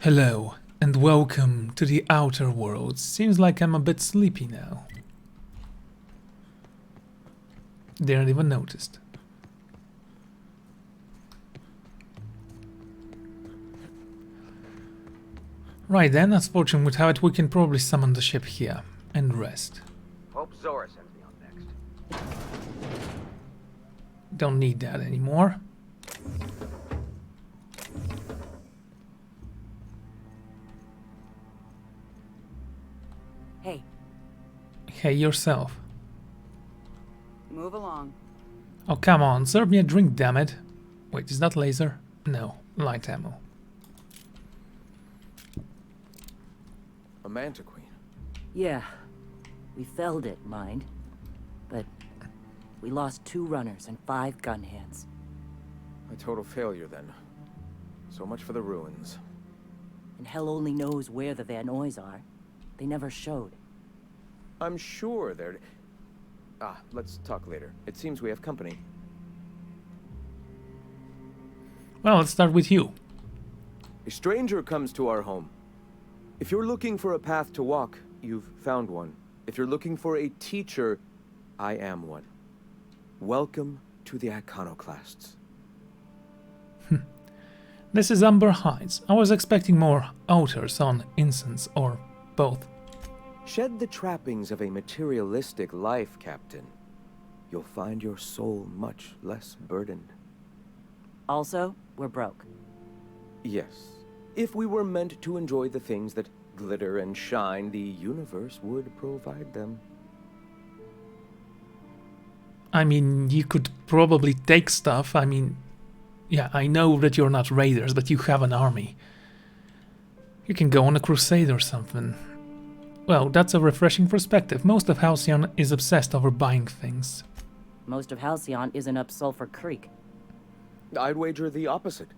Hello, and welcome to the Outer Worlds. Seems like I'm a bit sleepy now. Didn't even noticed. Right then, as fortune would have it, we can probably summon the ship here and rest. Hope Zora sends me on next. Don't need that anymore. Hey, Hey, yourself. move along. Oh, come on, serve me a drink, damn it. Wait, is that laser? No, light ammo. A Manta Queen. Yeah, we felled it, mind. But we lost 2 runners and 5 gun hands. A total failure, then. So much for the ruins. And hell only knows where the Van Oys are. They never showed. I'm sure they're... let's talk later. It seems we have company. Well, let's start with you. A stranger comes to our home. If you're looking for a path to walk, you've found one. If you're looking for a teacher, I am one. Welcome to the Iconoclasts. This is Umber Heights. I was expecting more outers on incense, or both. Shed the trappings of a materialistic life, Captain. You'll find your soul much less burdened. Also, we're broke. Yes. If we were meant to enjoy the things that glitter and shine, the universe would provide them. I mean, you could probably take stuff. I mean, yeah, I know that you're not raiders, but you have an army. You can go on a crusade or something. Well, that's a refreshing perspective. Most of Halcyon is obsessed over buying things. Most of Halcyon isn't up Sulphur Creek. I'd wager the opposite.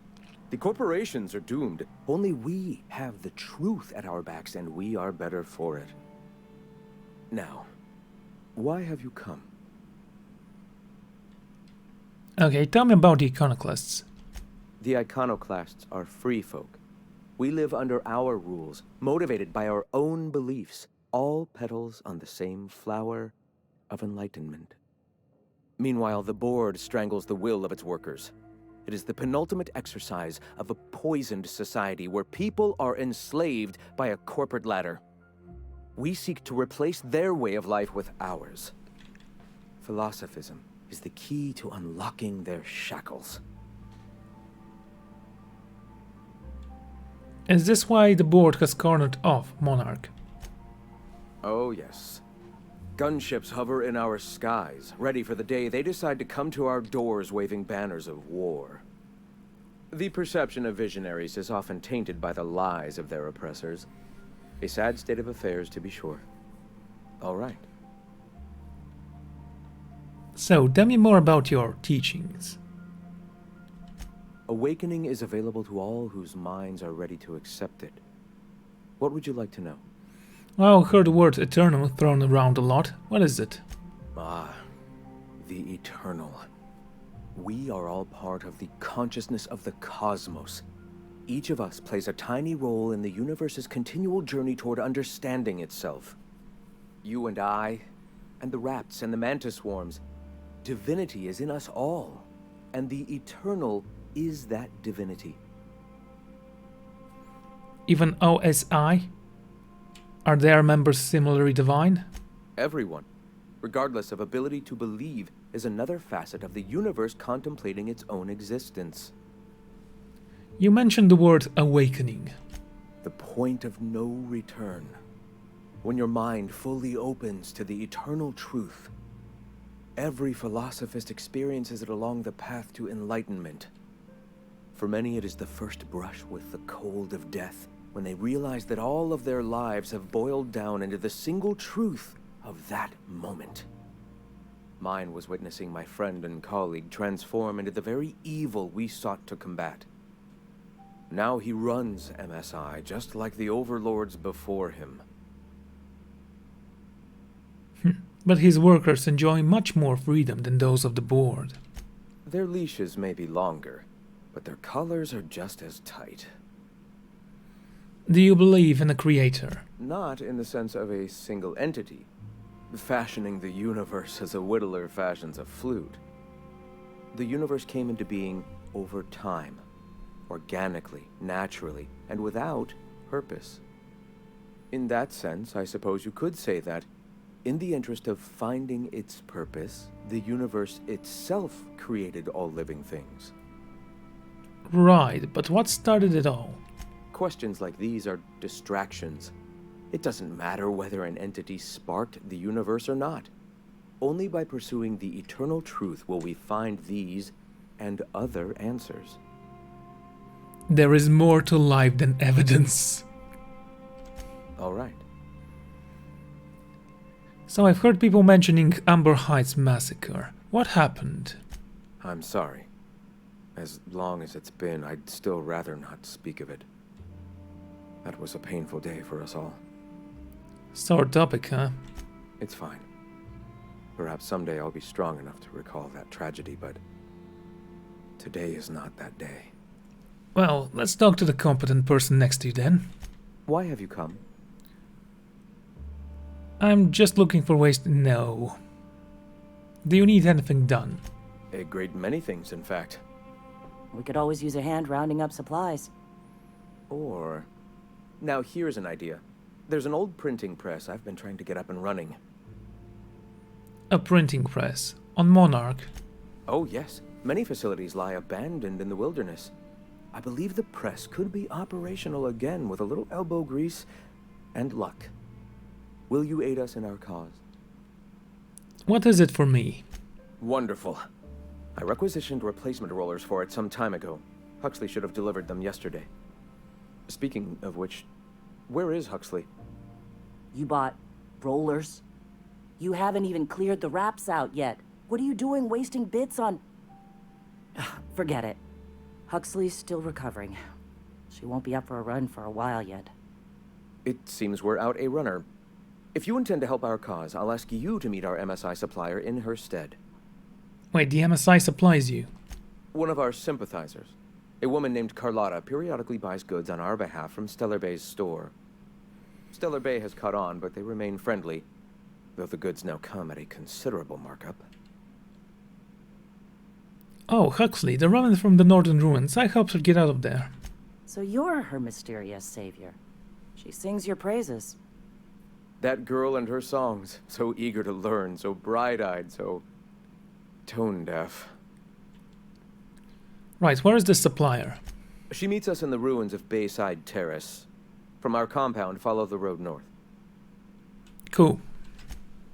The corporations are doomed. Only we have the truth at our backs, and we are better for it. Now, why have you come? Okay, tell me about the Iconoclasts. The Iconoclasts are free folk. We live under our rules, motivated by our own beliefs, all petals on the same flower of enlightenment. Meanwhile, the board strangles the will of its workers. It is the penultimate exercise of a poisoned society where people are enslaved by a corporate ladder. We seek to replace their way of life with ours. Philosophism is the key to unlocking their shackles. Is this why the board has cornered off Monarch? Oh, yes. Gunships hover in our skies, ready for the day they decide to come to our doors waving banners of war. The perception of visionaries is often tainted by the lies of their oppressors. A sad state of affairs, to be sure. All right. So, tell me more about your teachings. Awakening is available to all whose minds are ready to accept it. What would you like to know? Well, I heard the word eternal thrown around a lot. What is it? Ah, the eternal. We are all part of the consciousness of the cosmos. Each of us plays a tiny role in the universe's continual journey toward understanding itself. You and I, and the rats and the mantis swarms. Divinity is in us all, and the eternal is that divinity. Even OSI? Are their members similarly divine? Everyone, regardless of ability to believe, is another facet of the universe contemplating its own existence. You mentioned the word awakening. The point of no return. When your mind fully opens to the eternal truth. Every philosophist experiences it along the path to enlightenment. For many, it is the first brush with the cold of death, when they realize that all of their lives have boiled down into the single truth of that moment. Mine was witnessing my friend and colleague transform into the very evil we sought to combat. Now he runs MSI just like the overlords before him. But his workers enjoy much more freedom than those of the board. Their leashes may be longer, but their collars are just as tight. Do you believe in a creator? Not in the sense of a single entity, fashioning the universe as a whittler fashions a flute. The universe came into being over time, organically, naturally, and without purpose. In that sense, I suppose you could say that, in the interest of finding its purpose, the universe itself created all living things. Right, but what started it all? Questions like these are distractions. It doesn't matter whether an entity sparked the universe or not. Only by pursuing the eternal truth will we find these and other answers. There is more to life than evidence. All right. So I've heard people mentioning Amber Heights massacre. What happened? I'm sorry. As long as it's been, I'd still rather not speak of it. That was a painful day for us all. Sore topic, huh? It's fine. Perhaps someday I'll be strong enough to recall that tragedy, but today is not that day. Well, let's talk to the competent person next to you then. Why have you come? I'm just looking for ways to know. Do you need anything done? A great many things, in fact. We could always use a hand rounding up supplies. Or... Now here's an idea. There's an old printing press I've been trying to get up and running. A printing press. On Monarch. Oh yes, many facilities lie abandoned in the wilderness. I believe the press could be operational again with a little elbow grease and luck. Will you aid us in our cause? What is it for me? Wonderful. I requisitioned replacement rollers for it some time ago. Huxley should have delivered them yesterday. Speaking of which, where is Huxley? You bought rollers? You haven't even cleared the wraps out yet. What are you doing wasting bits on... Forget it. Huxley's still recovering. She won't be up for a run for a while yet. It seems we're out a runner. If you intend to help our cause, I'll ask you to meet our MSI supplier in her stead. Wait, the MSI supplies you? One of our sympathizers. A woman named Carlotta periodically buys goods on our behalf from Stellar Bay's store. Stellar Bay has caught on, but they remain friendly, though the goods now come at a considerable markup. Oh, Huxley, the woman from the Northern Ruins. I helped her get out of there. So you're her mysterious savior. She sings your praises. That girl and her songs, so eager to learn, so bright-eyed, so tone-deaf. Right, where is the supplier? She meets us in the ruins of Bayside Terrace. From our compound, follow the road north. Cool.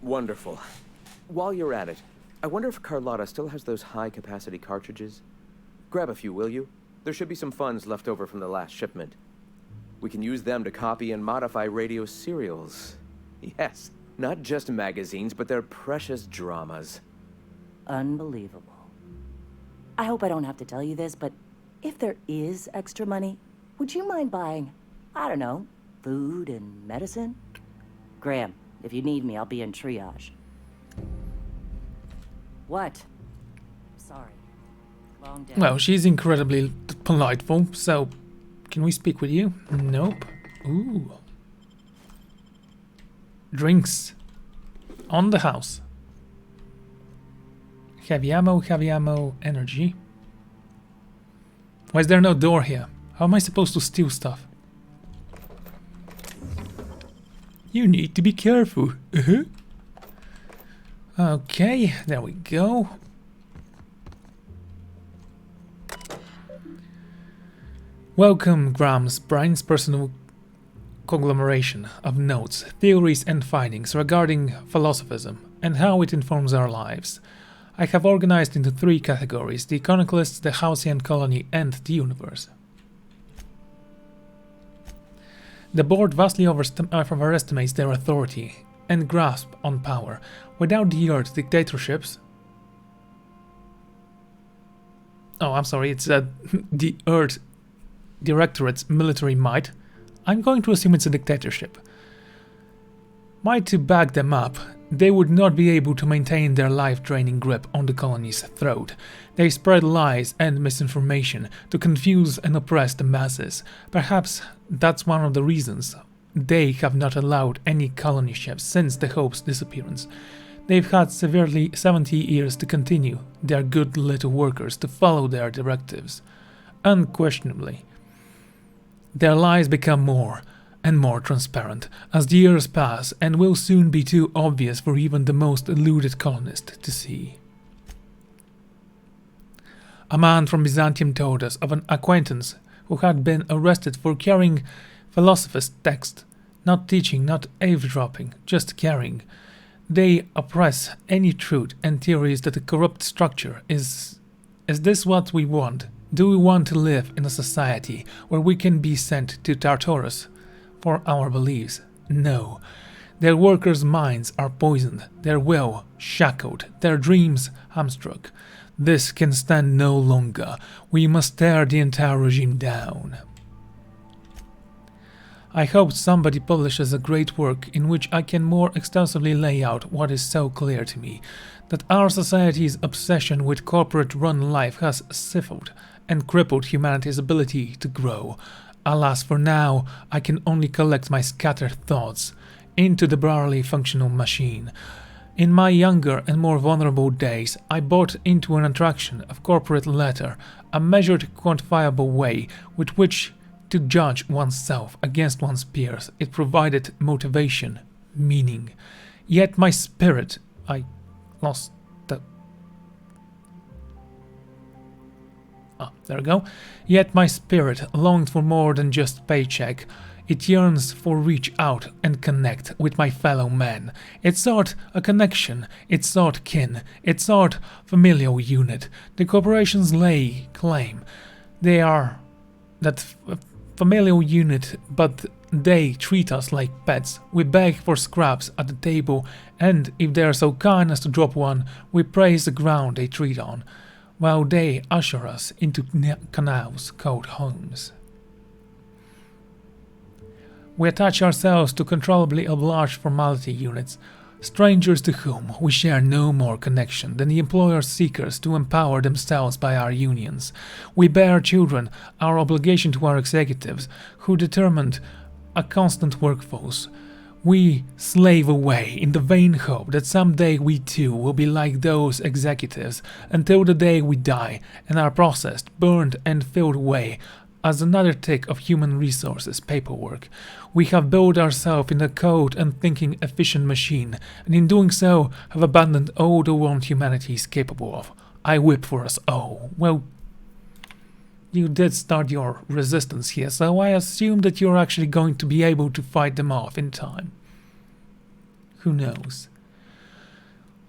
Wonderful. While you're at it, I wonder if Carlotta still has those high-capacity cartridges? Grab a few, will you? There should be some funds left over from the last shipment. We can use them to copy and modify radio serials. Yes, not just magazines, but their precious dramas. Unbelievable. I hope I don't have to tell you this, but if there is extra money, would you mind buying, I don't know, food and medicine? Graham, if you need me, I'll be in triage. What? Sorry. Long day. Well, she's incredibly politeful, so can we speak with you? Nope. Ooh. Drinks. On the house. Heavy ammo, energy. Why is there no door here? How am I supposed to steal stuff? You need to be careful. Okay, there we go. Welcome, Graham's brain's personal conglomeration of notes, theories and findings regarding philosophism and how it informs our lives. I have organized into 3 categories: the Iconoclasts, the Halcyon Colony and the universe. The board vastly overestimates their authority and grasp on power. Without the Earth dictatorships... Oh, I'm sorry, it's the Earth Directorate's military might. I'm going to assume it's a dictatorship. Might to back them up, they would not be able to maintain their life-draining grip on the colony's throat. They spread lies and misinformation to confuse and oppress the masses. Perhaps that's one of the reasons they have not allowed any colony ships since the Hope's disappearance. They've had severely 70 years to continue their good little workers to follow their directives. Unquestionably, their lies become more and more transparent as the years pass and will soon be too obvious for even the most deluded colonist to see. A man from Byzantium told us of an acquaintance who had been arrested for carrying philosopher's text, not teaching, not eavesdropping, just carrying. They oppress any truth and theories that a corrupt structure is. Is this what we want? Do we want to live in a society where we can be sent to Tartarus for our beliefs? No. Their workers' minds are poisoned, their will shackled, their dreams hamstrung. This can stand no longer. We must tear the entire regime down. I hope somebody publishes a great work in which I can more extensively lay out what is so clear to me, that our society's obsession with corporate-run life has stifled and crippled humanity's ability to grow. Alas, for now, I can only collect my scattered thoughts into the barely functional machine. In my younger and more vulnerable days, I bought into an attraction of corporate letter, a measured, quantifiable way with which to judge oneself against one's peers. It provided motivation, meaning. Yet my spirit, I lost the... there we go. Yet my spirit longed for more than just paycheck. It yearns for reach out and connect with my fellow men. It sought a connection, it sought kin, it sought familial unit. The corporations lay claim they are that familial unit, but they treat us like pets. We beg for scraps at the table, and if they are so kind as to drop one, we praise the ground they tread on, while they usher us into canals called homes. We attach ourselves to controllably obliged formality units, strangers to whom we share no more connection than the employers seekers to empower themselves by our unions. We bear children our obligation to our executives, who determined a constant workforce. We slave away in the vain hope that someday we too will be like those executives, until the day we die and are processed, burned and filled away as another tick of human resources paperwork. We have built ourselves in a cold and thinking efficient machine, and in doing so have abandoned all the want humanity is capable of. I whip for us all. Well, you did start your resistance here, so I assume that you're actually going to be able to fight them off in time. Who knows?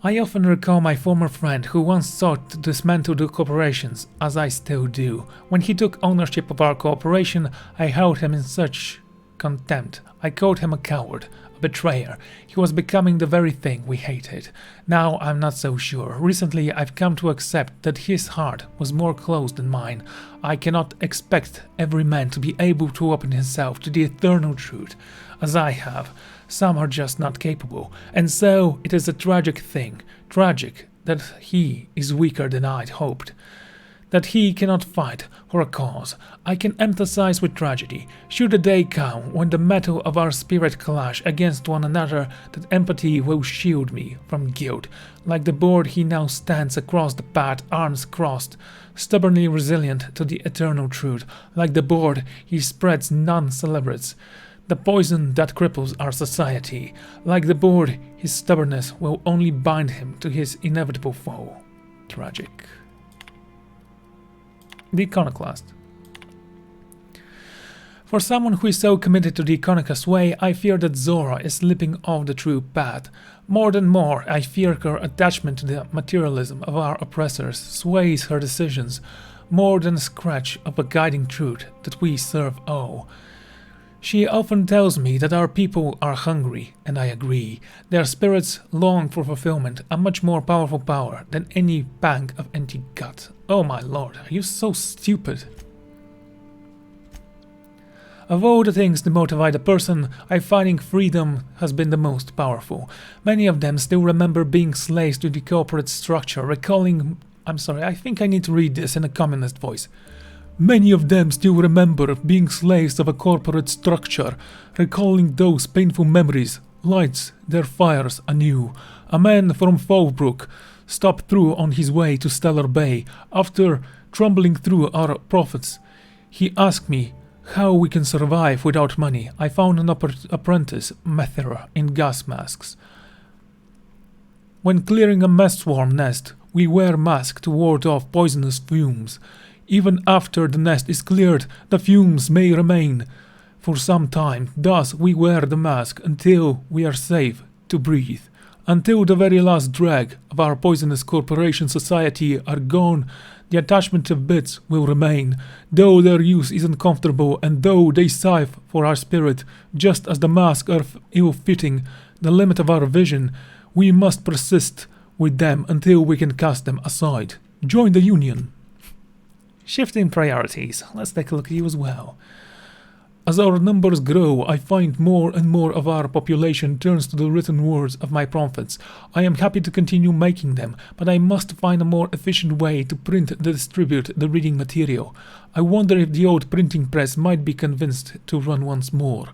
I often recall my former friend who once sought to dismantle the corporations, as I still do. When he took ownership of our corporation, I held him in such contempt. I called him a coward, a betrayer. He was becoming the very thing we hated. Now I'm not so sure. Recently I've come to accept that his heart was more closed than mine. I cannot expect every man to be able to open himself to the eternal truth, as I have. Some are just not capable, and so it is a tragic thing, tragic that he is weaker than I'd hoped, that he cannot fight for a cause. I can empathize with tragedy. Should a day come when the metal of our spirit clash against one another, that empathy will shield me from guilt. Like the board, he now stands across the path, arms crossed, stubbornly resilient to the eternal truth. Like the board, he spreads non-celebrates, the poison that cripples our society. Like the board, his stubbornness will only bind him to his inevitable fall. Tragic. The Iconoclast. For someone who is so committed to the Iconicus way, I fear that Zora is slipping off the true path. More than more, I fear her attachment to the materialism of our oppressors sways her decisions, more than a scratch of a guiding truth that we serve all. She often tells me that our people are hungry, and I agree. Their spirits long for fulfillment, a much more powerful power than any bank of empty gut. Oh my lord, are you so stupid? Of all the things to motivate a person, I find freedom has been the most powerful. Many of them still remember being slaves to the corporate structure, recalling... I'm sorry, I think I need to read this in a communist voice. Many of them still remember being slaves of a corporate structure, recalling those painful memories, lights their fires anew. A man from Fallbrook stopped through on his way to Stellar Bay. After trundling through our profits, he asked me how we can survive without money. I found an apprentice mether in gas masks. When clearing a mess swarm nest, we wear masks to ward off poisonous fumes. Even after the nest is cleared, the fumes may remain for some time. Thus, we wear the mask until we are safe to breathe. Until the very last drag of our poisonous corporation society are gone, the attachment of bits will remain, though their use is uncomfortable and though they sigh for our spirit, just as the masks are ill-fitting the limit of our vision, we must persist with them until we can cast them aside. Join the Union. Shifting priorities. Let's take a look at you as well. As our numbers grow, I find more and more of our population turns to the written words of my prophets. I am happy to continue making them, but I must find a more efficient way to print and distribute the reading material. I wonder if the old printing press might be convinced to run once more.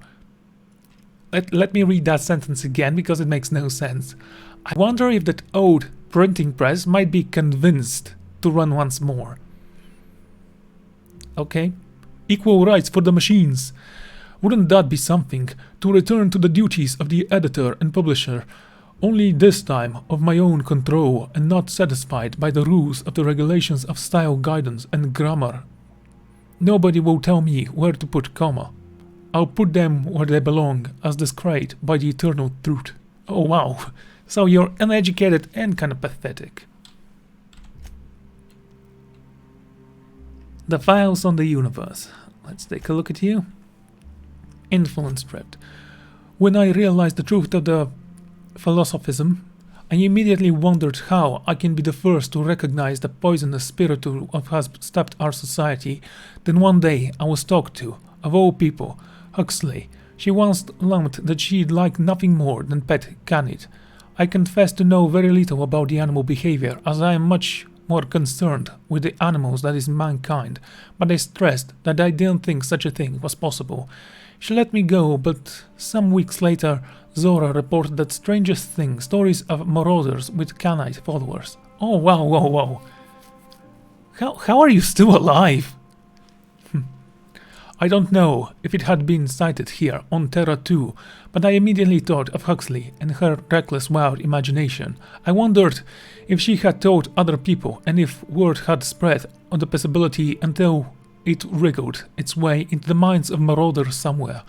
Let me read that sentence again because it makes no sense. I wonder if that old printing press might be convinced to run once more. Okay. Equal rights for the machines. Wouldn't that be something? To return to the duties of the editor and publisher, only this time of my own control and not satisfied by the rules of the regulations of style guidance and grammar. Nobody will tell me where to put comma. I'll put them where they belong, as described by the eternal truth. Oh wow, so you're uneducated and kind of pathetic. The files on the universe. Let's take a look at you. Influence drift. When I realized the truth of the philosophism, I immediately wondered how I can be the first to recognize the poisonous spirit of has stopped our society. Then one day I was talked to, of all people, Huxley. She once lumped that she'd like nothing more than pet Canid. I confess to know very little about the animal behavior, as I am much more concerned with the animals that is mankind, but I stressed that I didn't think such a thing was possible. She let me go, but some weeks later, Zora reported that strangest thing, stories of marauders with canine followers. Oh wow, whoa, whoa. How are you still alive? I don't know if it had been cited here on Terra 2, but I immediately thought of Huxley and her reckless wild imagination. I wondered if she had told other people and if word had spread on the possibility until it wriggled its way into the minds of marauders somewhere.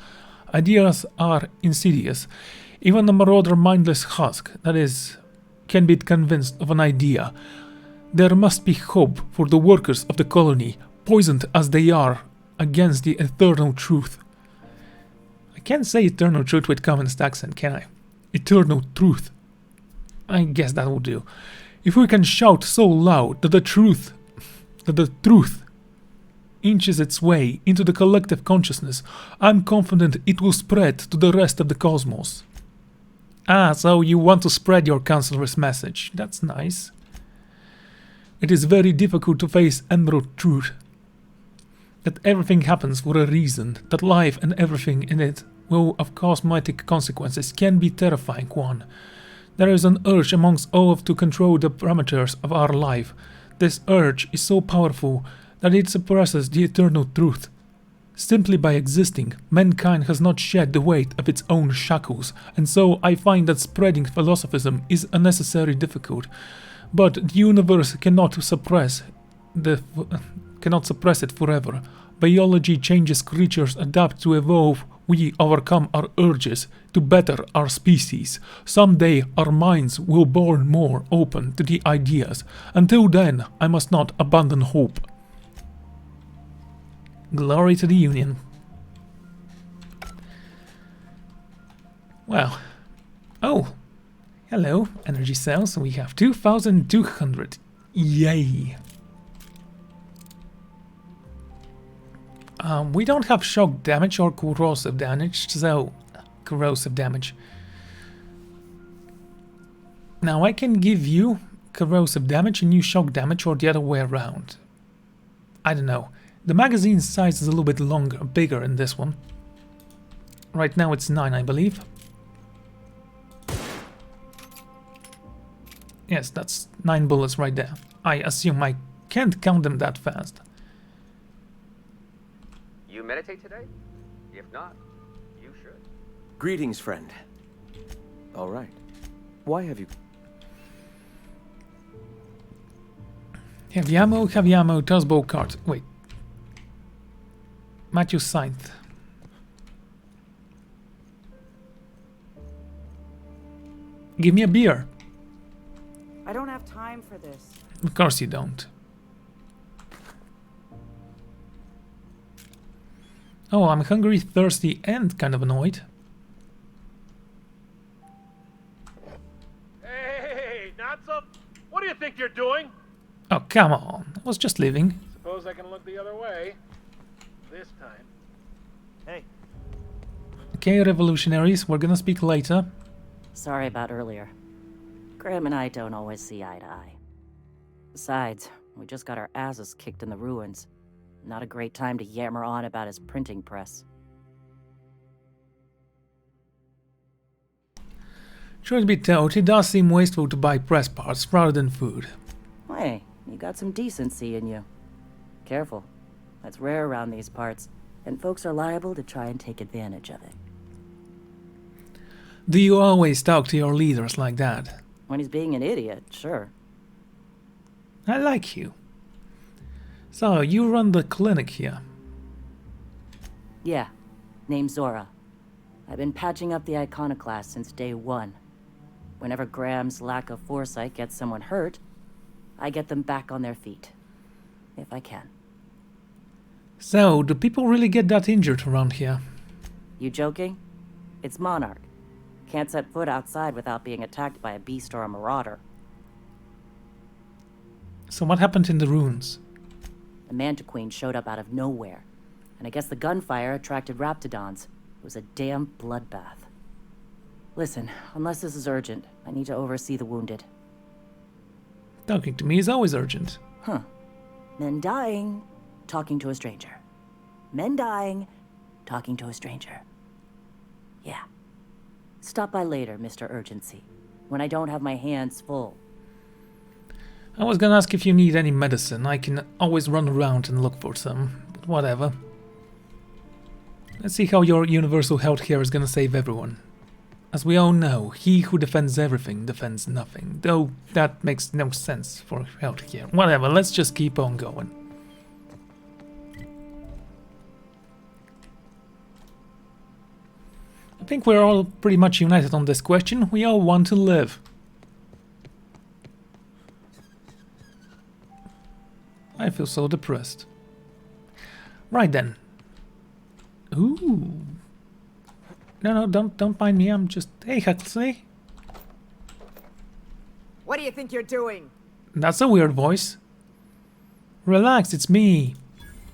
Ideas are insidious. Even a marauder mindless husk, that is, can be convinced of an idea. There must be hope for the workers of the colony, poisoned as they are against the eternal truth. I can't say eternal truth with communist accent, can I? Eternal truth. I guess that will do. If we can shout so loud that the truth inches its way into the collective consciousness, I'm confident it will spread to the rest of the cosmos. Ah, so you want to spread your cancerous message. That's nice. It is very difficult to face emerald truth. That everything happens for a reason, that life and everything in it will of cosmetic consequences can be terrifying one. There is an urge amongst all to control the parameters of our life. This urge is so powerful that it suppresses the eternal truth. Simply by existing, mankind has not shed the weight of its own shackles, and so I find that spreading philosophism is unnecessarily difficult. But the universe cannot suppress it forever. Biology changes, creatures adapt to evolve. We overcome our urges to better our species. Someday our minds will be born more open to the ideas. Until then, I must not abandon hope. Glory to the Union. Well, oh, hello, energy cells. We have 2,200. Yay. We don't have shock damage or corrosive damage, so... Corrosive damage. Now I can give you corrosive damage and you shock damage, or the other way around. I don't know. The magazine size is a little bit longer, bigger in this one. Right now it's 9, I believe. Yes, that's 9 bullets right there. I assume I can't count them that fast. You meditate today? If not, you should. Greetings, friend. All right. Why have you... Heavy ammo, crossbow card. Wait. Matthew Sainth. Give me a beer. I don't have time for this. Of course you don't. Oh, I'm hungry, thirsty, and kind of annoyed. Hey, not so. What do you think you're doing? Oh, come on. I was just leaving. Suppose I can look the other way. This time. Hey. Okay, revolutionaries, we're gonna speak later. Sorry about earlier. Graham and I don't always see eye to eye. Besides, we just got our asses kicked in the ruins. Not a great time to yammer on about his printing press. Truth be told, it does seem wasteful to buy press parts rather than food. Hey, you got some decency in you. Careful. That's rare around these parts, and folks are liable to try and take advantage of it. Do you always talk to your leaders like that? When he's being an idiot, sure. I like you. So, you run the clinic here? Yeah, name's Zora. I've been patching up the iconoclast since day one. Whenever Graham's lack of foresight gets someone hurt, I get them back on their feet. If I can. So, do people really get that injured around here? You joking? It's Monarch. Can't set foot outside without being attacked by a beast or a marauder. So what happened in the ruins? The Mantiqueen showed up out of nowhere, and I guess the gunfire attracted raptidons. It was a damn bloodbath. Listen, unless this is urgent, I need to oversee the wounded. Talking to me is always urgent. Huh. Men dying, talking to a stranger. Men dying, talking to a stranger. Yeah. Stop by later, Mr. Urgency, when I don't have my hands full. I was gonna ask if you need any medicine. I can always run around and look for some, but whatever. Let's see how your universal healthcare is gonna save everyone. As we all know, he who defends everything defends nothing, though that makes no sense for healthcare. Whatever, let's just keep on going. I think we're all pretty much united on this question. We all want to live. I feel so depressed. Right then. Ooh. No, don't mind me. I'm just... Hey, Huxley. What do you think you're doing? That's a weird voice. Relax, it's me.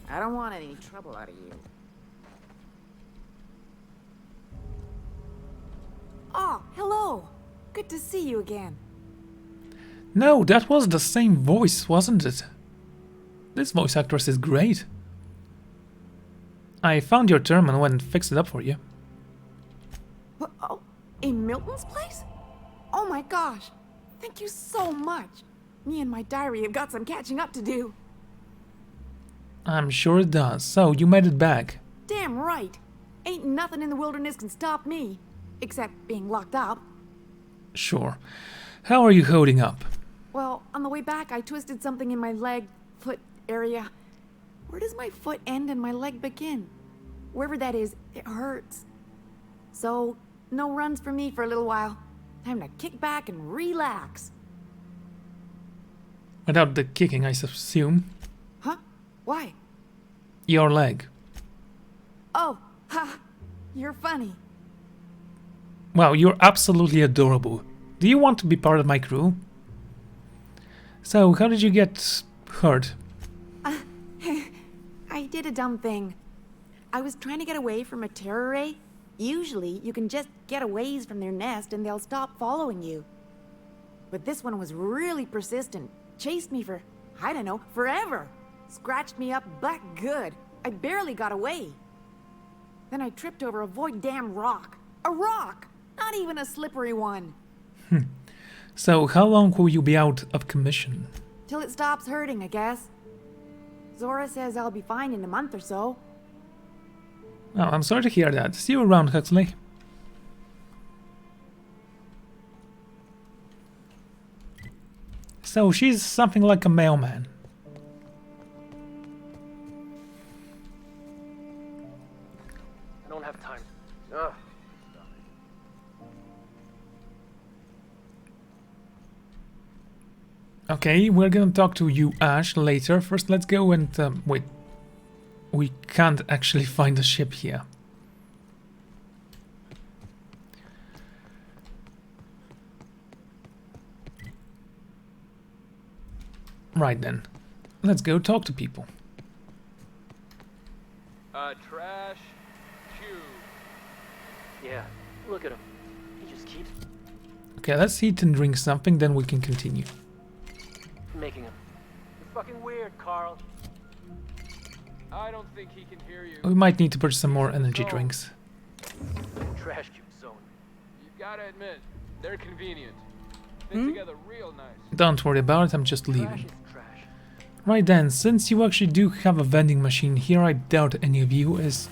I don't want any trouble out of you. Oh, hello. Good to see you again. No, that was the same voice, wasn't it? This voice actress is great. I found your terminal and fixed it up for you. Oh, in Milton's place? Oh my gosh. Thank you so much. Me and my diary have got some catching up to do. I'm sure it does. So, you made it back. Damn right. Ain't nothing in the wilderness can stop me. Except being locked up. Sure. How are you holding up? Well, on the way back, I twisted something in my leg, foot area. Where does my foot end and my leg begin? Wherever that is, it hurts. So, no runs for me for a little while. Time to kick back and relax. Without the kicking, I assume. Huh? Why? Your leg. Oh, ha! You're funny. Wow, you're absolutely adorable. Do you want to be part of my crew? So, how did you get hurt? I did a dumb thing. I was trying to get away from a terror ray. Usually, you can just get a ways from their nest and they'll stop following you. But this one was really persistent. Chased me for, I don't know, forever. Scratched me up but good. I barely got away. Then I tripped over a void damn rock. A rock! Not even a slippery one. So, how long will you be out of commission? Till it stops hurting, I guess. Zora says I'll be fine in a month or so. Oh, I'm sorry to hear that. See you around, Huxley. So, she's something like a mailman. I don't have time. Ugh. Okay, we're gonna talk to you, Ash, later. First, let's go and... wait. We can't actually find a ship here. Right then. Let's go talk to people. Trash cube. Yeah, look at him. He just keeps Okay, let's eat and drink something, then we can continue. making him. You're fucking weird, Carl. I don't think he can hear you. We might need to purchase some more energy drinks. Trash cube zone. You gotta admit, they're convenient. Fit together real nice. Don't worry about it, I'm just Trash leaving. is trash. Right then, since you actually do have a vending machine here, I doubt any of you is...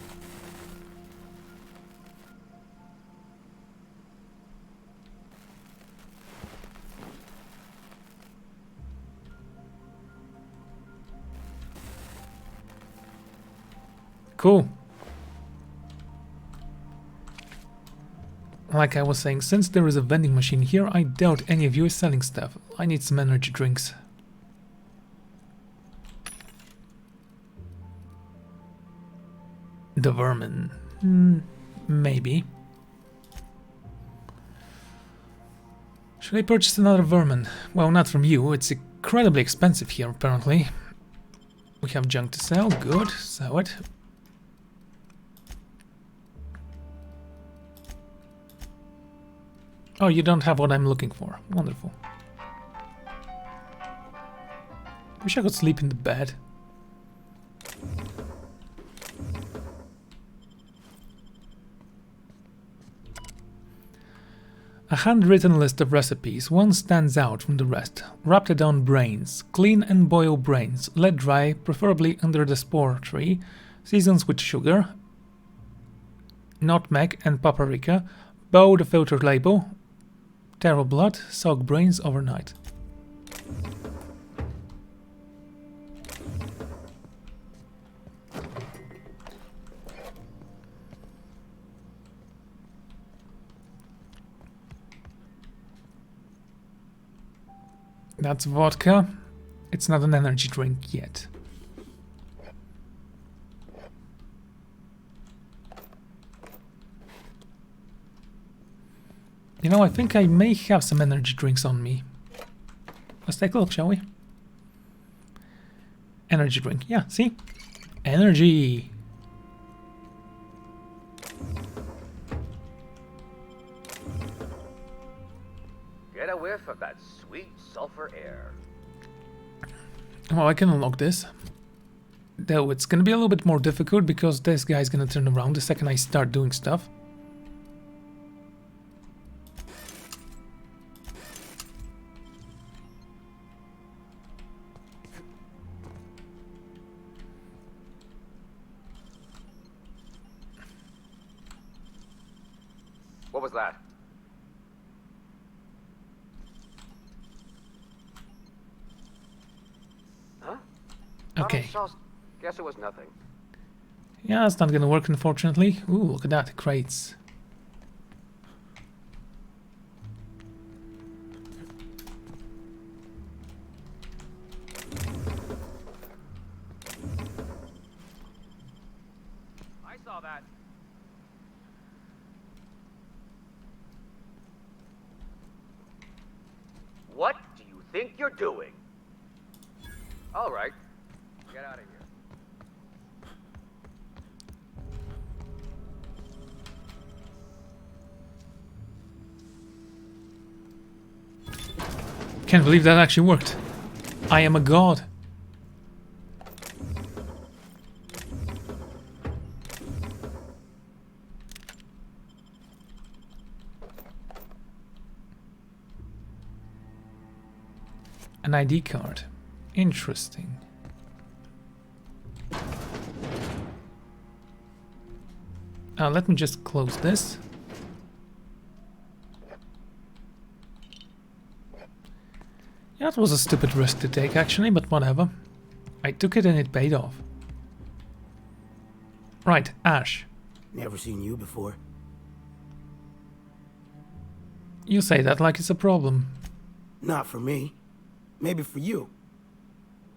Cool. Like I was saying, since there is a vending machine here, I doubt any of you is selling stuff. I need some energy drinks. The vermin. Maybe. Should I purchase another vermin? Well, not from you. It's incredibly expensive here, apparently. We have junk to sell. Good. Sell it. Oh, you don't have what I'm looking for. Wonderful. Wish I could sleep in the bed. A handwritten list of recipes. One stands out from the rest. Raptidon brains. Clean and boil brains. Let dry, preferably under the spore tree. Seasons with sugar, nutmeg and paprika. Bow the filter label. Taro blood. Soak brains overnight. That's vodka. It's not an energy drink yet. You know, I think I may have some energy drinks on me. Let's take a look, shall we? Energy drink. Yeah, see? Energy. Get a whiff of that sweet sulfur air. Well, I can unlock this. Though it's gonna be a little bit more difficult because this guy's gonna turn around the second I start doing stuff. What was that? Huh? Okay. Guess it was nothing. Yeah, it's not gonna work, unfortunately. Ooh, look at that. Crates. I saw that. What do you think you're doing? All right. Get out of here. can't believe that actually worked. I am a god. An ID card. Interesting. Let me just close this. Yeah, that was a stupid risk to take actually, but whatever. I took it and it paid off. Right, Ash. Never seen you before. You say that like it's a problem. Not for me. Maybe for you.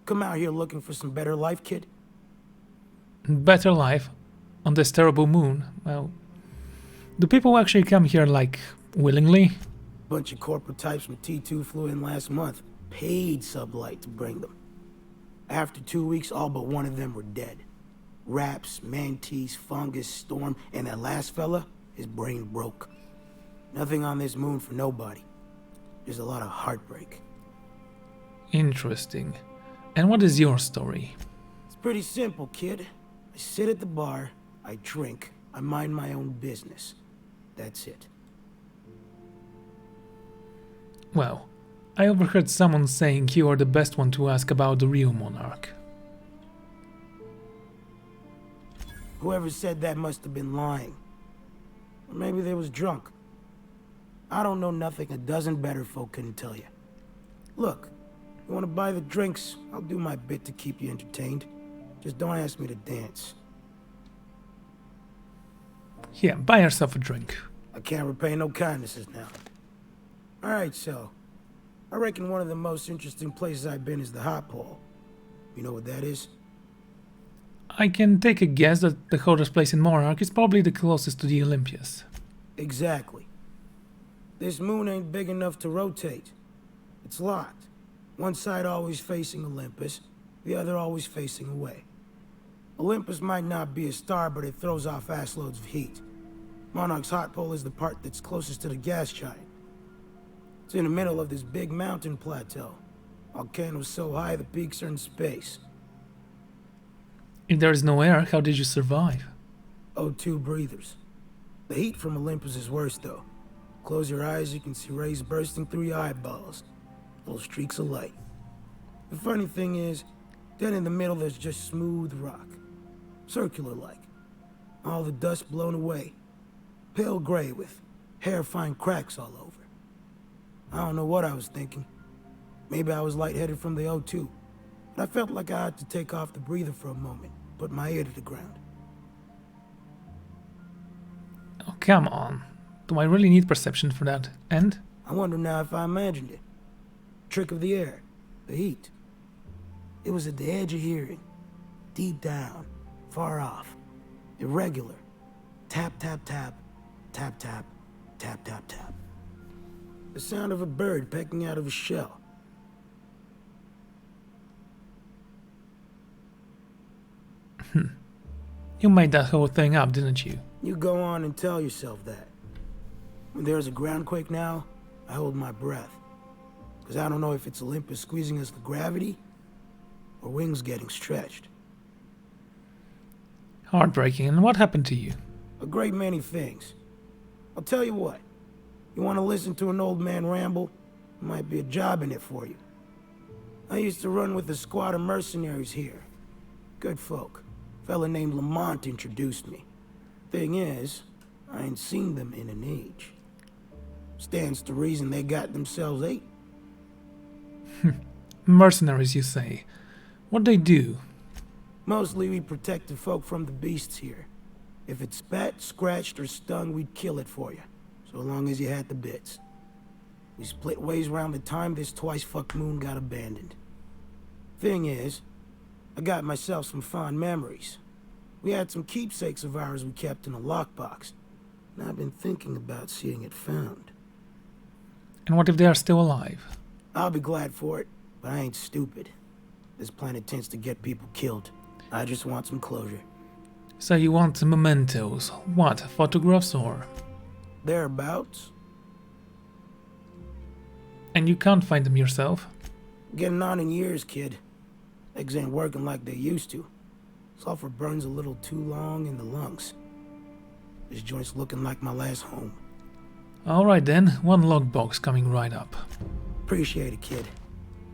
Come out here looking for some better life, kid? Better life on this terrible moon. Well, do people actually come here like willingly? Bunch of corporate types from T2 flew in last month. Paid sublight to bring them. After 2 weeks, all but one of them were dead. Raps, mantis, fungus, storm, and that last fella, his brain broke. Nothing on this moon for nobody. There's a lot of heartbreak. Interesting. And what is your story? It's pretty simple, kid. I sit at the bar, I drink, I mind my own business. That's it. Well, I overheard someone saying you are the best one to ask about the real monarch. Whoever said that must have been lying. Or maybe they was drunk. I don't know nothing a dozen better folk couldn't tell you. Look, you want to buy the drinks, I'll do my bit to keep you entertained. Just don't ask me to dance. Yeah, buy yourself a drink. I can't repay no kindnesses now. Alright, so, I reckon one of the most interesting places I've been is the Hot Pole. You know what that is? I can take a guess that the hottest place in Monarch is probably the closest to the Olympias. Exactly. This moon ain't big enough to rotate. It's locked. One side always facing Olympus, the other always facing away. Olympus might not be a star, but it throws off assloads of heat. Monarch's hot pole is the part that's closest to the gas giant. It's in the middle of this big mountain plateau. Volcanoes so high the peaks are in space. If there is no air, how did you survive? O2 breathers. The heat from Olympus is worse though. Close your eyes, you can see rays bursting through your eyeballs. Little streaks of light. The funny thing is, then in the middle there's just smooth rock. Circular-like. All the dust blown away. Pale gray with hair-fine cracks all over. I don't know what I was thinking. Maybe I was lightheaded from the O2. But I felt like I had to take off the breather for a moment. Put my ear to the ground. Oh, come on. Do I really need perception for that? And? I wonder now if I imagined it. Trick of the air. The heat. It was at the edge of hearing. Deep down. Far off. Irregular. Tap, tap, tap. Tap, tap. Tap, tap, tap. The sound of a bird pecking out of a shell. You made that whole thing up, didn't you? You go on and tell yourself that. When there's a groundquake now, I hold my breath. Because I don't know if it's Olympus squeezing us with gravity, or wings getting stretched. Heartbreaking. And what happened to you? A great many things. I'll tell you what. You want to listen to an old man ramble? There might be a job in it for you. I used to run with a squad of mercenaries here. Good folk. A fella named Lamont introduced me. Thing is, I ain't seen them in an age. Stands to reason they got themselves ate. Mercenaries, you say. What they do? Mostly we protected folk from the beasts here. If it spat, scratched, or stung, we'd kill it for you. So long as you had the bits. We split ways around the time this twice-fucked moon got abandoned. Thing is, I got myself some fond memories. We had some keepsakes of ours we kept in a lockbox. And I've been thinking about seeing it found. And what if they are still alive? I'll be glad for it, but I ain't stupid. This planet tends to get people killed. I just want some closure. So you want some mementos. What, photographs or? Thereabouts. And you can't find them yourself? Getting on in years, kid. Legs ain't working like they used to. Sulfur burns a little too long in the lungs. This joint's looking like my last home. Alright then, one logbox coming right up. Appreciate it, kid.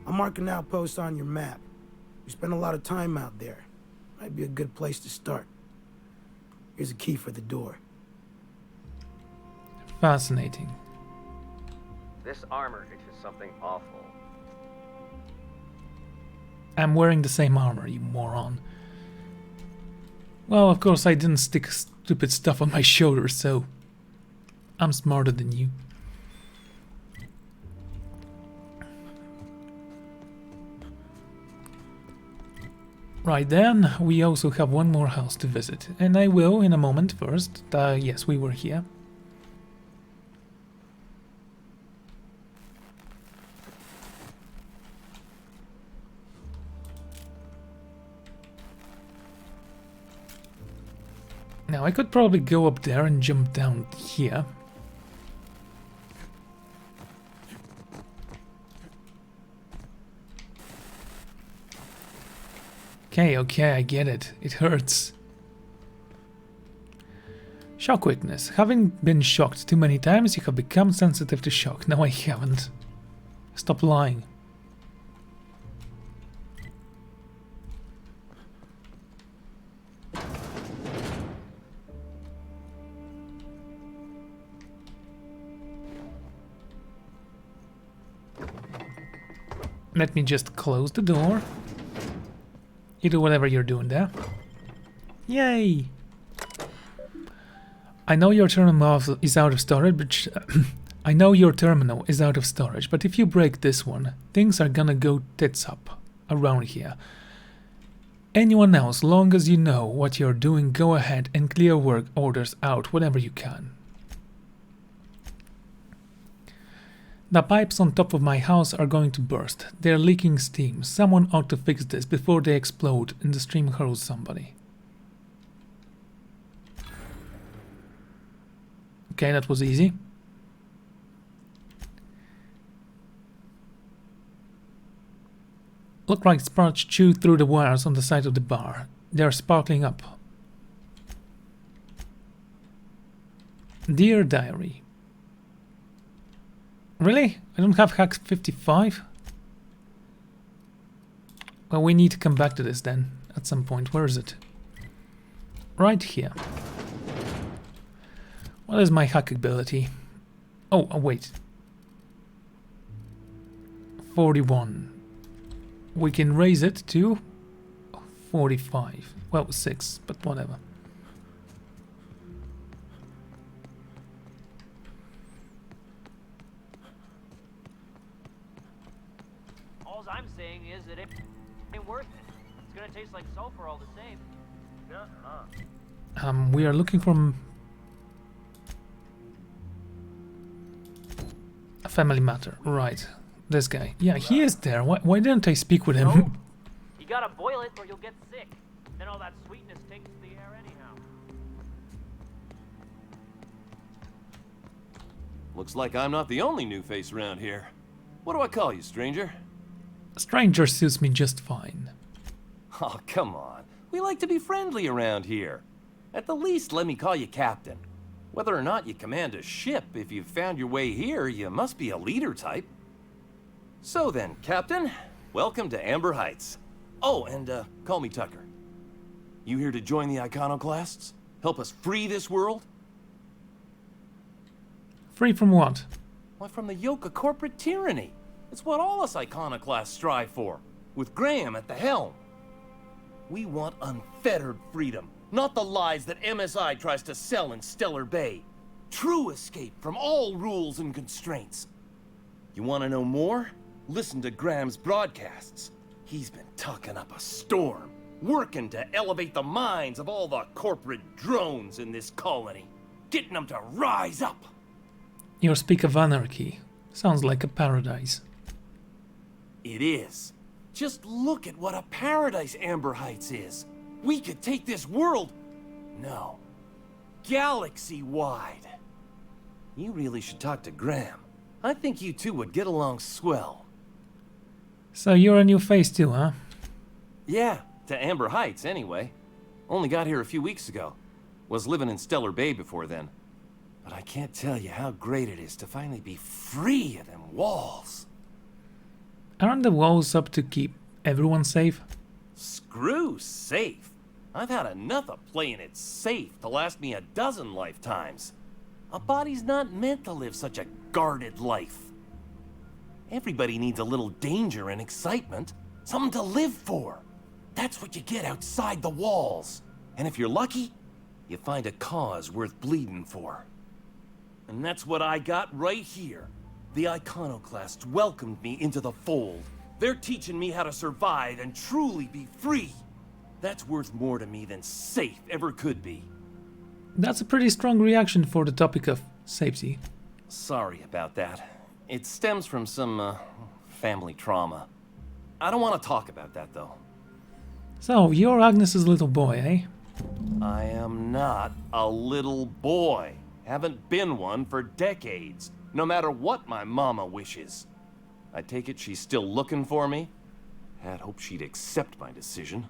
I'll mark an outpost on your map. We spent a lot of time out there. Might be a good place to start. Here's a key for the door. Fascinating. This armor itches something awful. I'm wearing the same armor, you moron. Well, of course I didn't stick stupid stuff on my shoulders, so I'm smarter than you. Right then, we also have one more house to visit, and I will in a moment first. Yes, we were here. Now, I could probably go up there and jump down here. Okay, I get it. It hurts. Shock weakness. Having been shocked too many times, you have become sensitive to shock. No, I haven't. Stop lying. Let me just close the door. You do whatever you're doing there. Yay! I know your terminal is out of storage, but if you break this one, things are gonna go tits up around here. Anyone else, long as you know what you're doing, go ahead and clear work orders out whenever you can. The pipes on top of my house are going to burst. They're leaking steam. Someone ought to fix this before they explode and the stream hurls somebody. Okay, that was easy. Look like sparks chewed through the wires on the side of the bar. They're sparkling up. Dear Diary. Really? I don't have hack 55? Well, we need to come back to this then, at some point. Where is it? Right here. What is my hack ability? Oh, wait. 41. We can raise it to 45. Well, 6, but whatever. I'm saying is that it ain't worth it. It's gonna taste like sulfur all the same. We are looking for a family matter, right? This guy, yeah, he is there. Why didn't I speak with him? No. You gotta boil it or you'll get sick. Then all that sweetness takes the air anyhow. Looks like I'm not the only new face around here. What do I call you, stranger? Stranger suits me just fine. Oh, come on. We like to be friendly around here. At the least, let me call you Captain. Whether or not you command a ship, if you've found your way here, you must be a leader type. So then, Captain, welcome to Amber Heights. Oh, and call me Tucker. You here to join the Iconoclasts? Help us free this world? Free from what? Why, from the yoke of corporate tyranny. It's what all us Iconoclasts strive for, with Graham at the helm. We want unfettered freedom, not the lies that MSI tries to sell in Stellar Bay. True escape from all rules and constraints. You want to know more? Listen to Graham's broadcasts. He's been talking up a storm, working to elevate the minds of all the corporate drones in this colony, getting them to rise up. You speak of anarchy. Sounds like a paradise. It is. Just look at what a paradise Amber Heights is. We could take this world... No. Galaxy-wide. You really should talk to Graham. I think you two would get along swell. So you're a new face too, huh? Yeah, to Amber Heights anyway. Only got here a few weeks ago. Was living in Stellar Bay before then. But I can't tell you how great it is to finally be free of them walls. Aren't the walls up to keep everyone safe? Screw safe. I've had enough of playing it safe to last me a dozen lifetimes. A body's not meant to live such a guarded life. Everybody needs a little danger and excitement. Something to live for. That's what you get outside the walls. And if you're lucky, you find a cause worth bleeding for. And that's what I got right here. The iconoclasts welcomed me into the fold. They're teaching me how to survive and truly be free. That's worth more to me than safe ever could be. That's a pretty strong reaction for the topic of safety. Sorry about that. It stems from some, family trauma. I don't want to talk about that, though. So, you're Agnes's little boy, eh? I am not a little boy. Haven't been one for decades, no matter what my mama wishes. I take it she's still looking for me? Had hoped she'd accept my decision.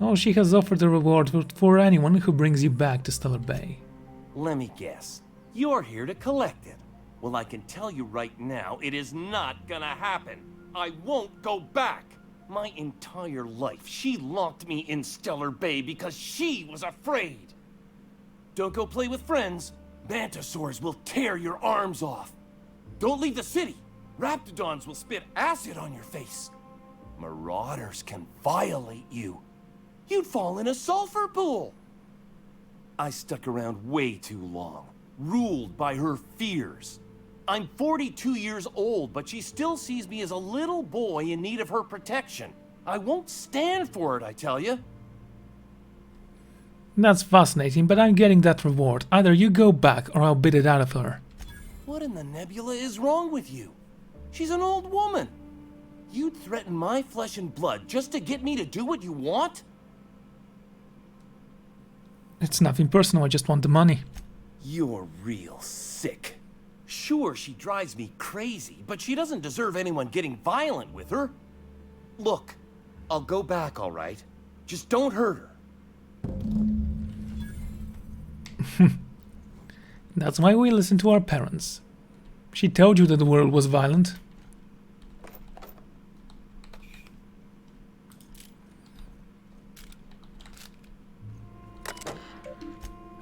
Oh, she has offered a reward for anyone who brings you back to Stellar Bay. Let me guess. You're here to collect it. Well, I can tell you right now, it is not gonna happen. I won't go back. My entire life, she locked me in Stellar Bay because she was afraid. Don't go play with friends. Mantisaurs will tear your arms off. Don't leave the city. Raptidons will spit acid on your face. Marauders can violate you. You'd fall in a sulfur pool. I stuck around way too long, ruled by her fears. I'm 42 years old, but she still sees me as a little boy in need of her protection. I won't stand for it, I tell you. That's fascinating, but I'm getting that reward. Either you go back or I'll beat it out of her. What in the nebula is wrong with you? She's an old woman. You'd threaten my flesh and blood just to get me to do what you want? It's nothing personal, I just want the money. You're real sick. Sure, she drives me crazy, but she doesn't deserve anyone getting violent with her. Look, I'll go back, all right? Just don't hurt her. That's why we listen to our parents. She told you that the world was violent.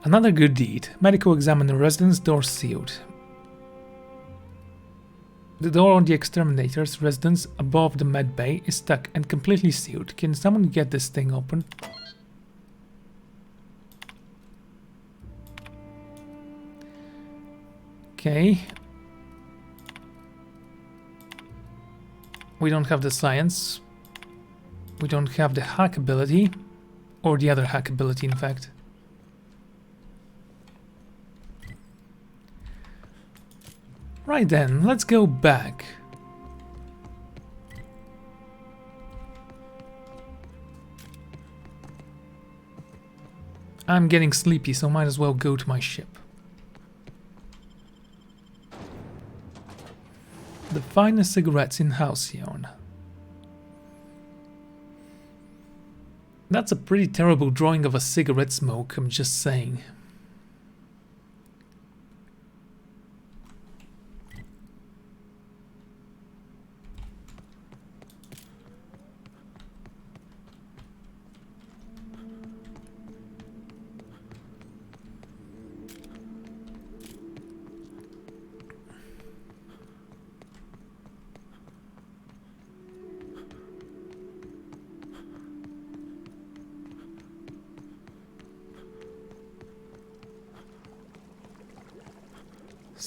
Another good deed. Medical examiner residence, door sealed. The door on the exterminator's residence above the med bay is stuck and completely sealed. Can someone get this thing open? Okay. We don't have the science. We don't have the hack ability. Or the other hack ability, in fact. Right then, let's go back. I'm getting sleepy, so might as well go to my ship. The finest cigarettes in Halcyon. That's a pretty terrible drawing of a cigarette smoke, I'm just saying.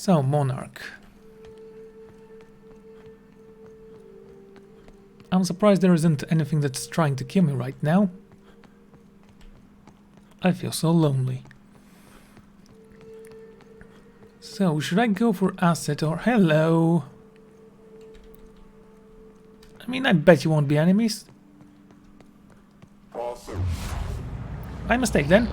So, Monarch. I'm surprised there isn't anything that's trying to kill me right now. I feel so lonely. So, should I go for asset or hello? I mean, I bet you won't be enemies. Awesome. My mistake then.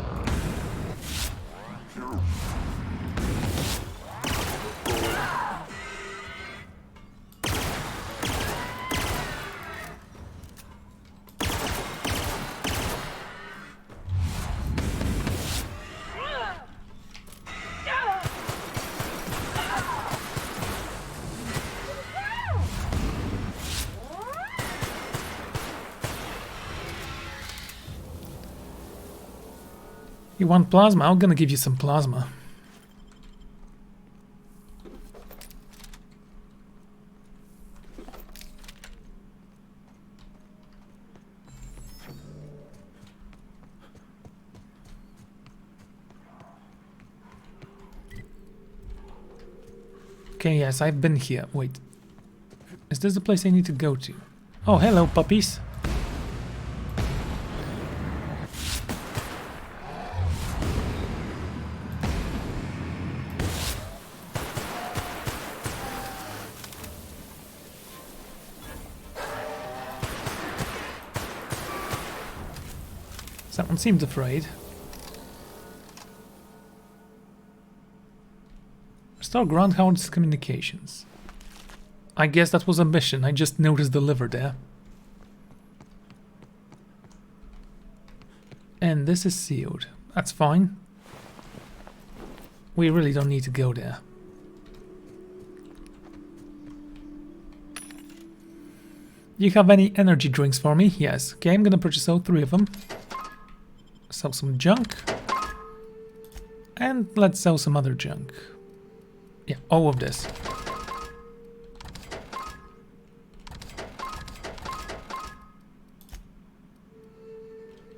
You want plasma? I'm gonna give you some plasma. Okay, yes, I've been here. Wait. Is this the place I need to go to? Oh, hello, puppies. Someone seemed afraid. Restore groundhound's communications. I guess that was a mission. I just noticed the liver there. And this is sealed. That's fine. We really don't need to go there. You have any energy drinks for me? Yes. Okay, I'm gonna purchase all 3 of them. Sell some junk. And let's sell some other junk. Yeah, all of this.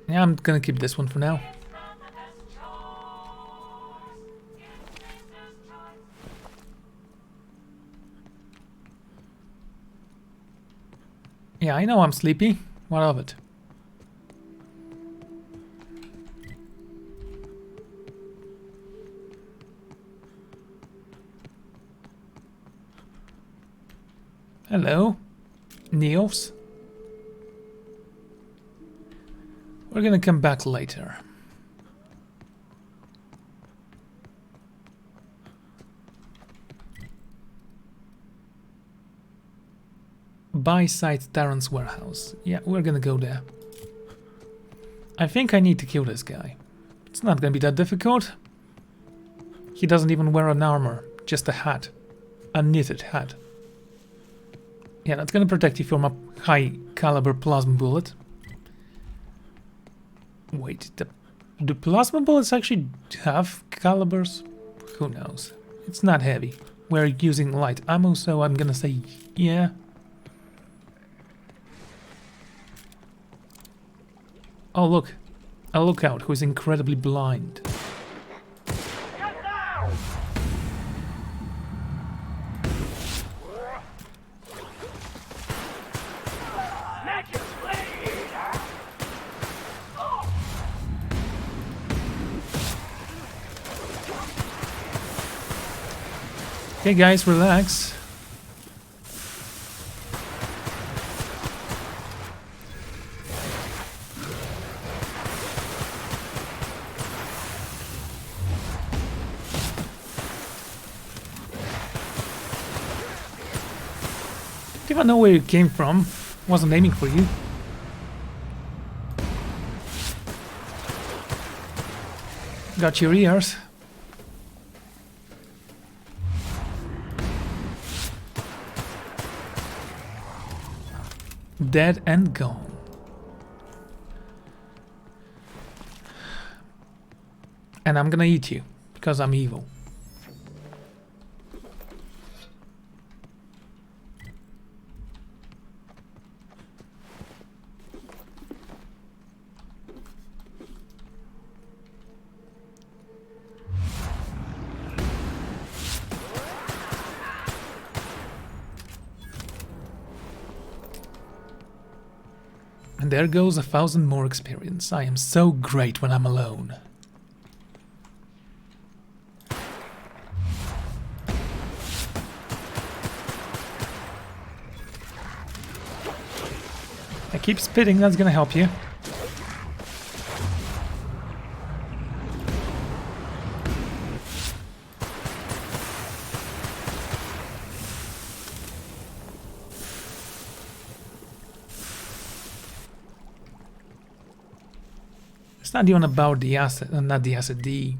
Yeah, I'm gonna keep this one for now. Yeah, I know I'm sleepy. What of it? Hello, Neos. We're gonna come back later. Buy site Darren's warehouse. Yeah, we're gonna go there. I think I need to kill this guy. It's not gonna be that difficult. He doesn't even wear an armor, just a hat. A knitted hat. Yeah, that's gonna protect you from a high caliber plasma bullet. Wait, do plasma bullets actually have calibers? Who knows? It's not heavy. We're using light ammo, so I'm gonna say yeah. Oh look, a lookout who is incredibly blind. Okay guys, relax. Didn't even know where you came from. Wasn't aiming for you. Got your ears. Dead and gone. And I'm gonna eat you, because I'm evil. And there goes 1,000 more experience. I am so great when I'm alone. I keep spitting, that's gonna help you. It's not even about the asset, not the asset, the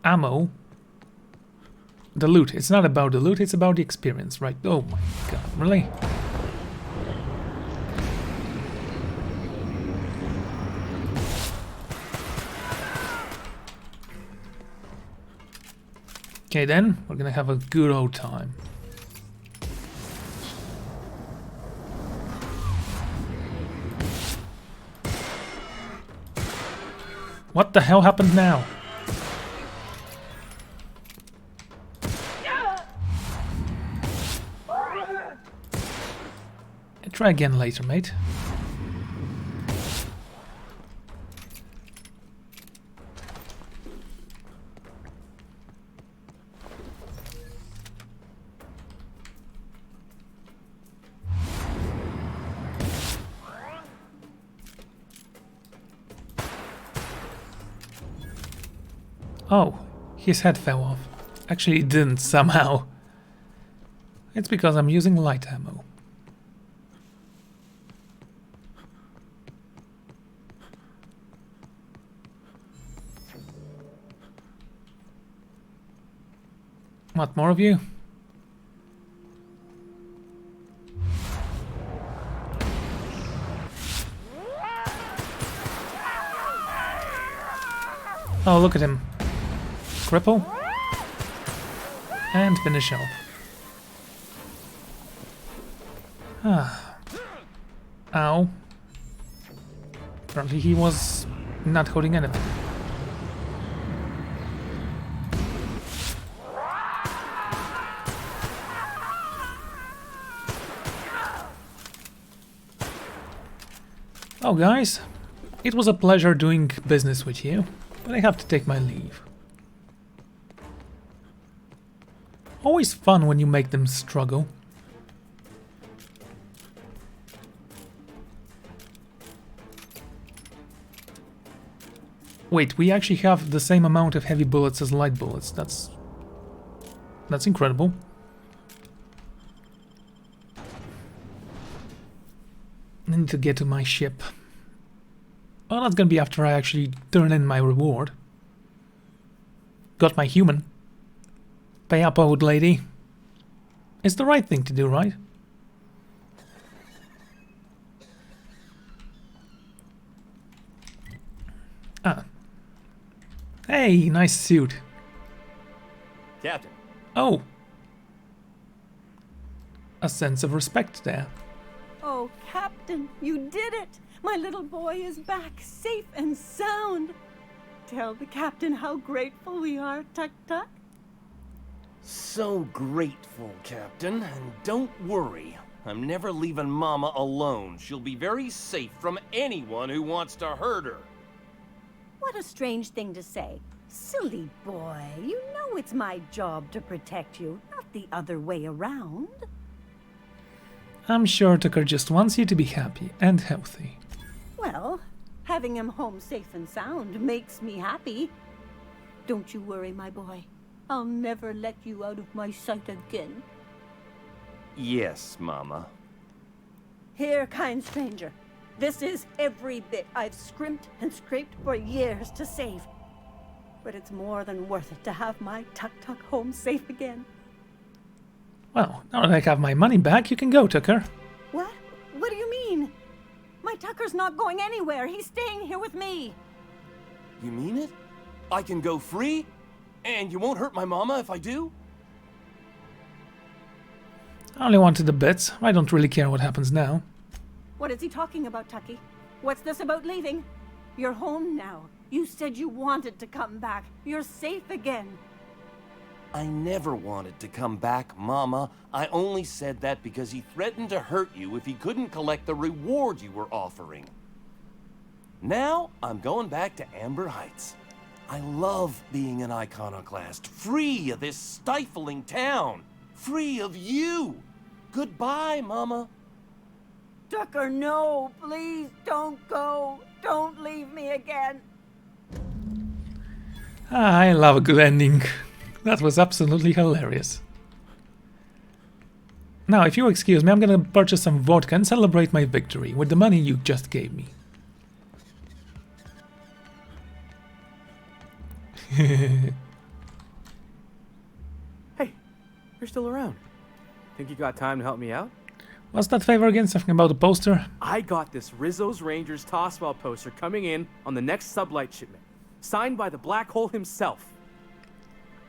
ammo. The loot. It's not about the loot, it's about the experience, right? Oh my god, really? Okay then, we're gonna have a good old time. What the hell happened now? Try again later, mate. Oh, his head fell off. Actually, it didn't somehow. It's because I'm using light ammo. What, more of you? Oh, look at him. Cripple. And finish off. Ah. Ow. Apparently he was not holding anything. Oh guys, it was a pleasure doing business with you, but I have to take my leave. Always fun when you make them struggle. Wait, we actually have the same amount of heavy bullets as light bullets. That's incredible. I need to get to my ship. Well, that's gonna be after I actually turn in my reward. Got my human. Pay up, old lady. It's the right thing to do, right? Ah. Hey, nice suit. Captain. Oh. A sense of respect there. Oh, Captain, you did it! My little boy is back, safe and sound. Tell the Captain how grateful we are, Tuck Tuck. So grateful, Captain. And don't worry, I'm never leaving Mama alone. She'll be very safe from anyone who wants to hurt her. What a strange thing to say. Silly boy, you know it's my job to protect you, not the other way around. I'm sure Tucker just wants you to be happy and healthy. Well, having him home safe and sound makes me happy. Don't you worry, my boy. I'll never let you out of my sight again. Yes, Mama. Here, kind stranger. This is every bit I've scrimped and scraped for years to save. But it's more than worth it to have my Tuck Tuck home safe again. Well, now that I have my money back, you can go, Tucker. What? What do you mean? My Tucker's not going anywhere. He's staying here with me. You mean it? I can go free? And you won't hurt my Mama if I do? I only wanted the bits. I don't really care what happens now. What is he talking about, Tucky? What's this about leaving? You're home now. You said you wanted to come back. You're safe again. I never wanted to come back, Mama. I only said that because he threatened to hurt you if he couldn't collect the reward you were offering. Now, I'm going back to Amber Heights. I love being an iconoclast, free of this stifling town, free of you. Goodbye, Mama. Tucker, no, please don't go. Don't leave me again. I love a good ending. That was absolutely hilarious. Now, if you'll excuse me, I'm gonna purchase some vodka and celebrate my victory with the money you just gave me. Hey, you're still around. Think you got time to help me out? What's that favor again? Something about a poster? I got this Rizzo's Rangers Tossball poster coming in on the next sublight shipment. Signed by the Black Hole himself.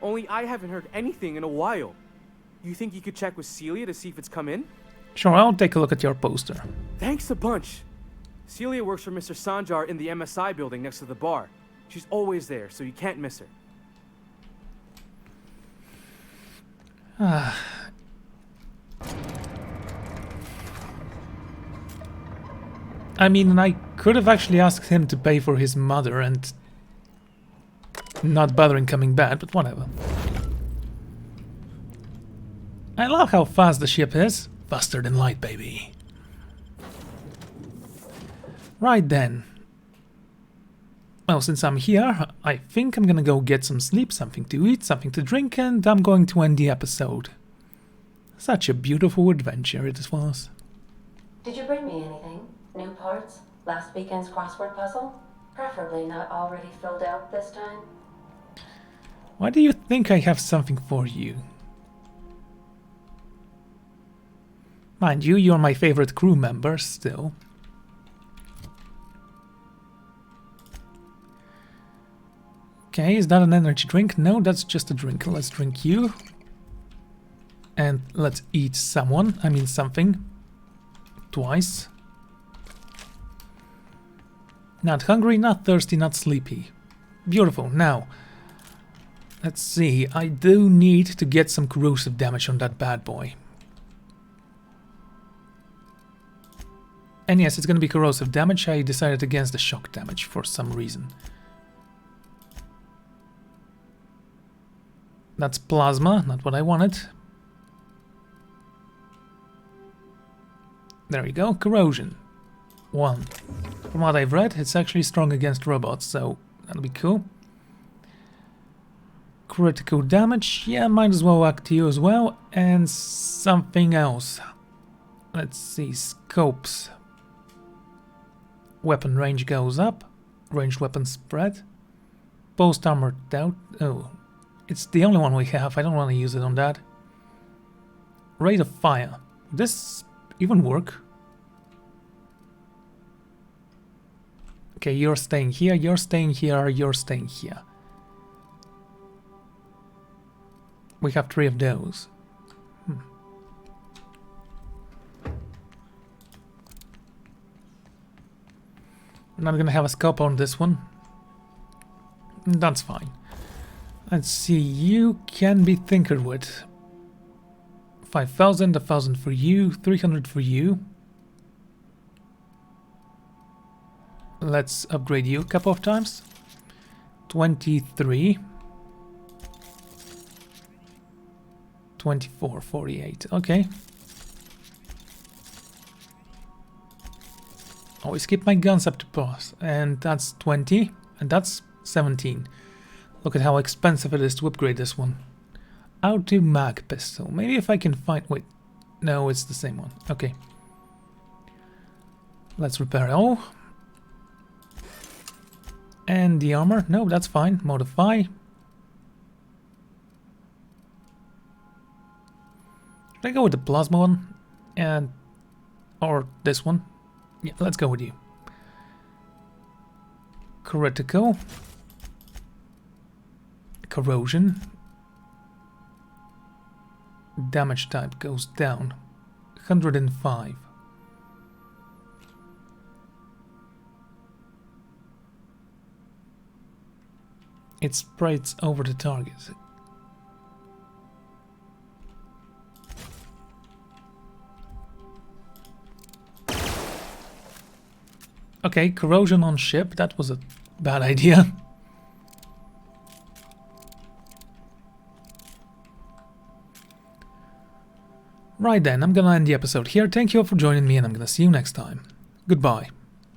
Only I haven't heard anything in a while. You think you could check with Celia to see if it's come in? Sure, I'll take a look at your poster. Thanks a bunch. Celia works for Mr. Sanjar in the MSI building next to the bar. She's always there, so you can't miss her. I mean, I could have actually asked him to pay for his mother and not bothering coming back, but whatever. I love how fast the ship is. Faster than light, baby. Right then. Well, since I'm here, I think I'm gonna go get some sleep, something to eat, something to drink, and I'm going to end the episode. Such a beautiful adventure it was. Did you bring me anything? New parts? Last weekend's crossword puzzle? Preferably not already filled out this time. Why do you think I have something for you? Mind you, you're my favorite crew member still. Okay, is that an energy drink? No, that's just a drink. Let's drink you. And let's eat someone. I mean something. Twice. Not hungry, not thirsty, not sleepy. Beautiful. Now, let's see. I do need to get some corrosive damage on that bad boy. And yes, it's going to be corrosive damage. I decided against the shock damage for some reason. That's plasma, not what I wanted. There we go, corrosion. 1. From what I've read, it's actually strong against robots, so that'll be cool. Critical damage, yeah, might as well act you as well. And something else. Let's see, scopes. Weapon range goes up. Ranged weapon spread. Post armor doubt. Oh, it's the only one we have. I don't want to use it on that. Rate of fire. Would this even work? Okay, you're staying here, you're staying here, you're staying here. We have 3 of those. I'm not gonna have a scope on this one. That's fine. Let's see, you can be tinkered with. 5,000, 1,000 for you, 300 for you. Let's upgrade you a couple of times. 23. 24, 48, okay. Always keep my guns up to pass. And that's 20, and that's 17. Look at how expensive it is to upgrade this one. Auto mag pistol. Maybe if I can find... Wait. No, it's the same one. Okay. Let's repair all. And the armor. No, that's fine. Modify. Should I go with the plasma one? And... Or this one? Yeah, let's go with you. Critical. Corrosion. Damage type goes down. 105. It spreads over the target. Okay, corrosion on ship. That was a bad idea. Right then, I'm gonna end the episode here. Thank you all for joining me, and I'm gonna see you next time. Goodbye.